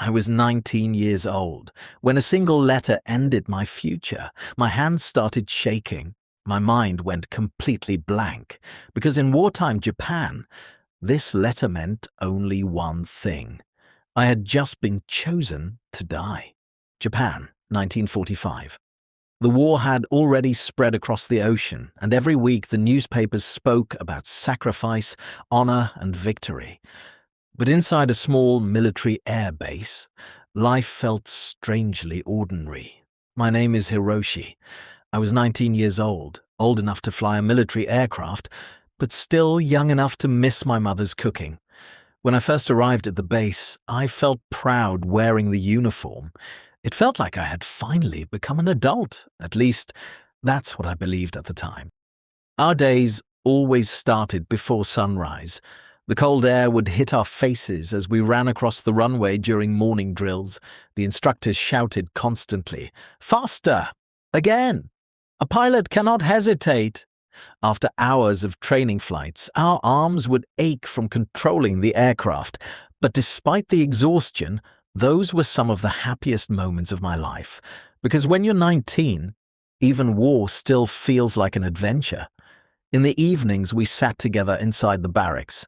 I was 19 years old when a single letter ended my future. My hands started shaking. My mind went completely blank because in wartime Japan, this letter meant only one thing. I had just been chosen to die. Japan, 1945. The war had already spread across the ocean, and every week the newspapers spoke about sacrifice, honor, and victory. But inside a small military air base, life felt strangely ordinary. My name is Hiroshi. I was 19 years old enough to fly a military aircraft, but still young enough to miss my mother's cooking. When I first arrived at the base, I felt proud wearing the uniform. It felt like I had finally become an adult. At least, that's what I believed at the time. Our days always started before sunrise. The cold air would hit our faces as we ran across the runway during morning drills. The instructors shouted constantly, "Faster! Again! A pilot cannot hesitate!" After hours of training flights, our arms would ache from controlling the aircraft. But despite the exhaustion, those were some of the happiest moments of my life. Because when you're 19, even war still feels like an adventure. In the evenings, we sat together inside the barracks.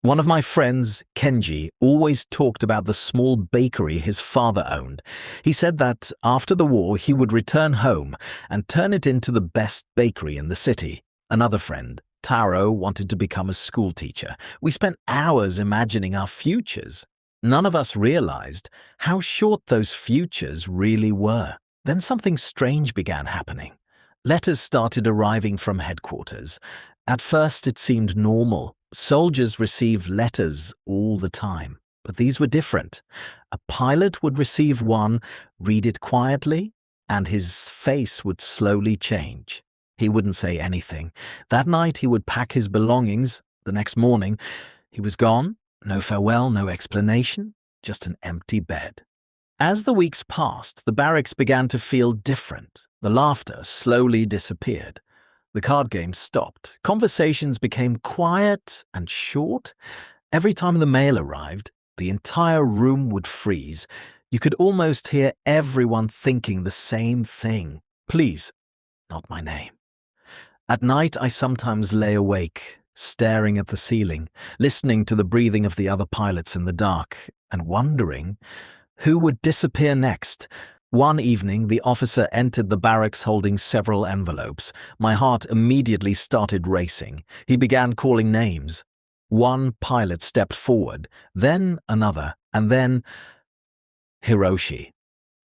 One of my friends, Kenji, always talked about the small bakery his father owned. He said that after the war he would return home and turn it into the best bakery in the city. Another friend, Taro, wanted to become a school teacher. We spent hours imagining our futures. None of us realized how short those futures really were. Then something strange began happening. Letters started arriving from headquarters. At first it seemed normal. Soldiers received letters all the time, but these were different. A pilot would receive one, read it quietly, and his face would slowly change. He wouldn't say anything. That night he would pack his belongings. The next morning, he was gone. No farewell, no explanation, just an empty bed. As the weeks passed, the barracks began to feel different. The laughter slowly disappeared. The card games stopped. Conversations became quiet and short. Every time the mail arrived, the entire room would freeze. You could almost hear everyone thinking the same thing. Please, not my name. At night, I sometimes lay awake, staring at the ceiling, listening to the breathing of the other pilots in the dark, and wondering who would disappear next. One evening, the officer entered the barracks holding several envelopes. My heart immediately started racing. He began calling names. One pilot stepped forward, then another, and then Hiroshi.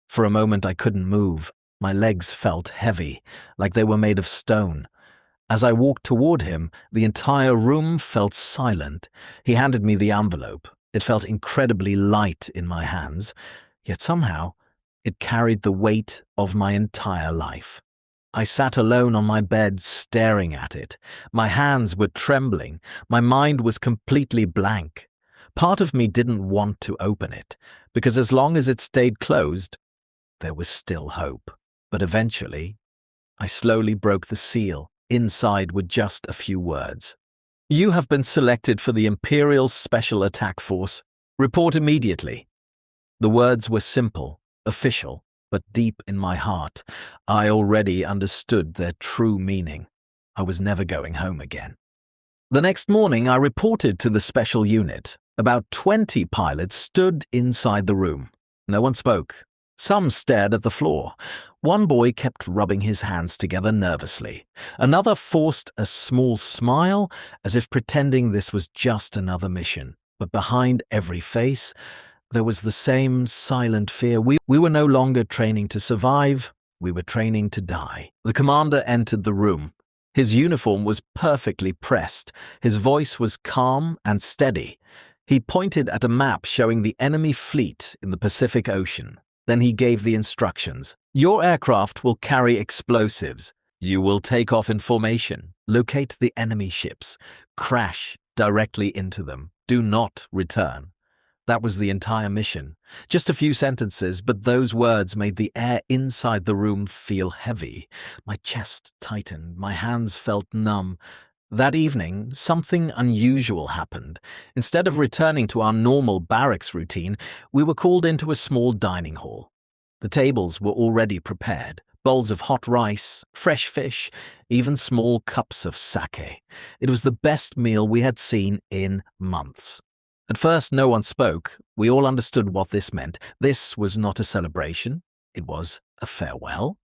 For a moment, I couldn't move. My legs felt heavy, like they were made of stone. As I walked toward him, the entire room felt silent. He handed me the envelope. It felt incredibly light in my hands, yet somehow it carried the weight of my entire life. I sat alone on my bed staring at it. My hands were trembling. My mind was completely blank. Part of me didn't want to open it, because as long as it stayed closed, there was still hope. But eventually, I slowly broke the seal. Inside were just a few words. "You have been selected for the Imperial Special Attack Force. Report immediately." The words were simple, official, but deep in my heart, I already understood their true meaning. I was never going home again. The next morning, I reported to the special unit. About 20 pilots stood inside the room. No one spoke. Some stared at the floor. One boy kept rubbing his hands together nervously. Another forced a small smile, as if pretending this was just another mission. But behind every face, there was the same silent fear. We were no longer training to survive. We were training to die. The commander entered the room. His uniform was perfectly pressed. His voice was calm and steady. He pointed at a map showing the enemy fleet in the Pacific Ocean. Then he gave the instructions. "Your aircraft will carry explosives. You will take off in formation, locate the enemy ships, crash directly into them. Do not return." That was the entire mission. Just a few sentences, but those words made the air inside the room feel heavy. My chest tightened, my hands felt numb. That evening, something unusual happened. Instead of returning to our normal barracks routine, we were called into a small dining hall. The tables were already prepared. Bowls of hot rice, fresh fish, even small cups of sake. It was the best meal we had seen in months. At first, no one spoke. We all understood what this meant. This was not a celebration. It was a farewell.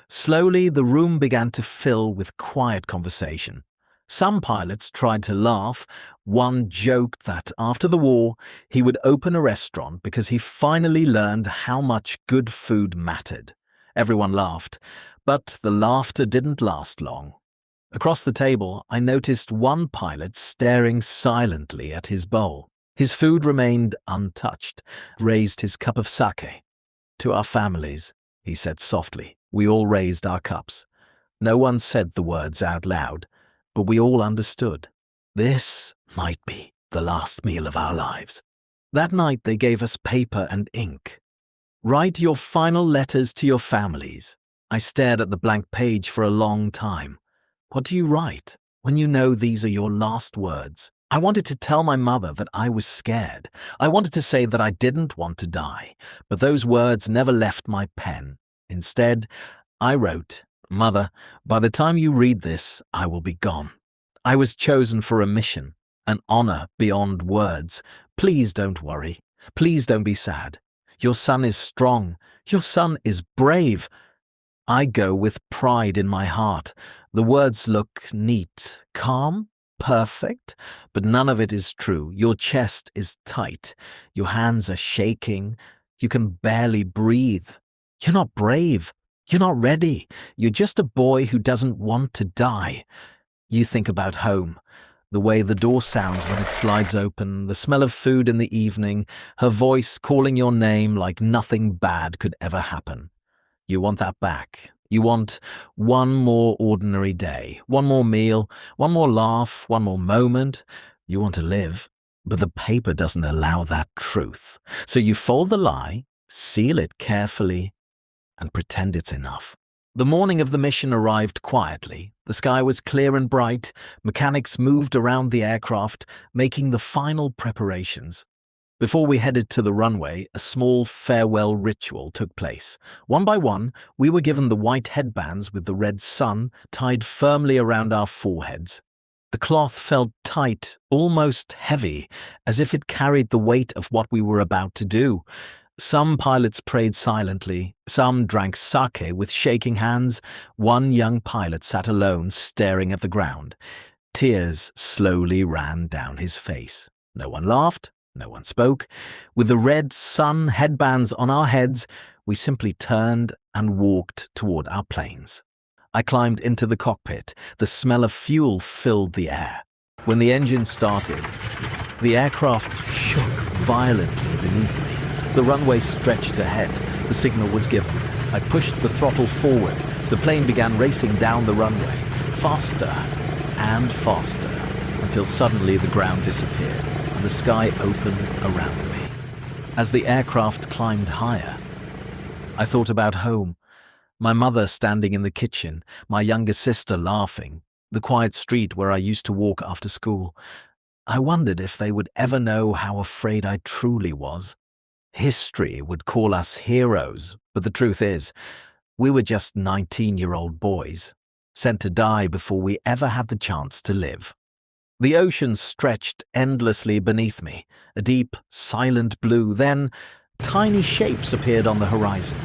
Slowly, the room began to fill with quiet conversation. Some pilots tried to laugh. One joked that after the war, he would open a restaurant because he finally learned how much good food mattered. Everyone laughed, but the laughter didn't last long. Across the table, I noticed one pilot staring silently at his bowl. His food remained untouched, raised his cup of sake. "To our families," he said softly. We all raised our cups. No one said the words out loud, but we all understood. This might be the last meal of our lives. That night they gave us paper and ink. "Write your final letters to your families." I stared at the blank page for a long time. What do you write when you know these are your last words? I wanted to tell my mother that I was scared. I wanted to say that I didn't want to die, but those words never left my pen. Instead, I wrote, "Mother, by the time you read this, I will be gone. I was chosen for a mission, an honor beyond words. Please don't worry. Please don't be sad. Your son is strong. Your son is brave." I go with pride in my heart. The words look neat, calm, perfect, but none of it is true. Your chest is tight. Your hands are shaking. You can barely breathe. You're not brave. You're not ready. You're just a boy who doesn't want to die. You think about home. The way the door sounds when it slides open, the smell of food in the evening, her voice calling your name like nothing bad could ever happen. You want that back. You want one more ordinary day, one more meal, one more laugh, one more moment. You want to live, but the paper doesn't allow that truth. So you fold the lie, seal it carefully, and pretend it's enough. The morning of the mission arrived quietly. The sky was clear and bright. Mechanics moved around the aircraft, making the final preparations. Before we headed to the runway, a small farewell ritual took place. One by one, we were given the white headbands with the red sun tied firmly around our foreheads. The cloth felt tight, almost heavy, as if it carried the weight of what we were about to do. Some pilots prayed silently, some drank sake with shaking hands. One young pilot sat alone, staring at the ground. Tears slowly ran down his face. No one laughed, no one spoke. With the red sun headbands on our heads, we simply turned and walked toward our planes. I climbed into the cockpit. The smell of fuel filled the air. When the engine started, the aircraft shook violently beneath me. The runway stretched ahead. The signal was given. I pushed the throttle forward. The plane began racing down the runway, faster and faster, until suddenly the ground disappeared and the sky opened around me. As the aircraft climbed higher, I thought about home. My mother standing in the kitchen, my younger sister laughing, the quiet street where I used to walk after school. I wondered if they would ever know how afraid I truly was. History would call us heroes, but the truth is, we were just 19-year-old boys, sent to die before we ever had the chance to live. The ocean stretched endlessly beneath me, a deep, silent blue. Then, tiny shapes appeared on the horizon.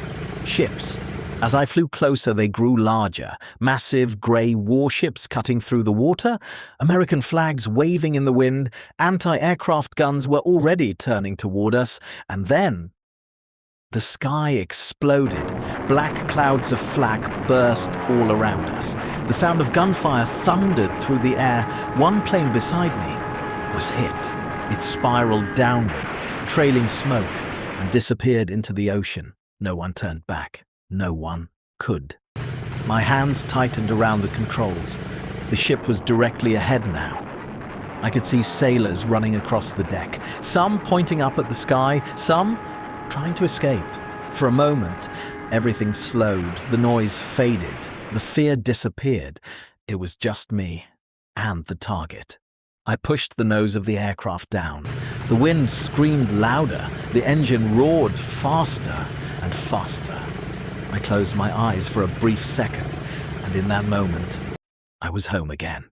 Ships. As I flew closer, they grew larger. Massive grey warships cutting through the water, American flags waving in the wind, anti-aircraft guns were already turning toward us, and then the sky exploded. Black clouds of flak burst all around us. The sound of gunfire thundered through the air. One plane beside me was hit. It spiraled downward, trailing smoke, and disappeared into the ocean. No one turned back. No one could. My hands tightened around the controls. The ship was directly ahead now. I could see sailors running across the deck, some pointing up at the sky, some trying to escape. For a moment, everything slowed, the noise faded, the fear disappeared. It was just me. and the target. I pushed the nose of the aircraft down. The wind screamed louder. The engine roared faster and faster. I closed my eyes for a brief second, and in that moment, I was home again.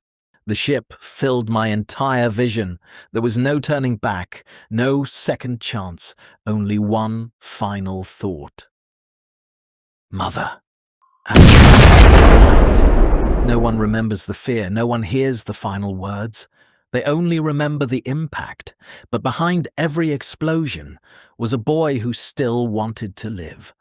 The ship filled my entire vision. There was no turning back, no second chance, only one final thought. Mother. And light. No one remembers the fear. No one hears the final words. They only remember the impact. But behind every explosion was a boy who still wanted to live.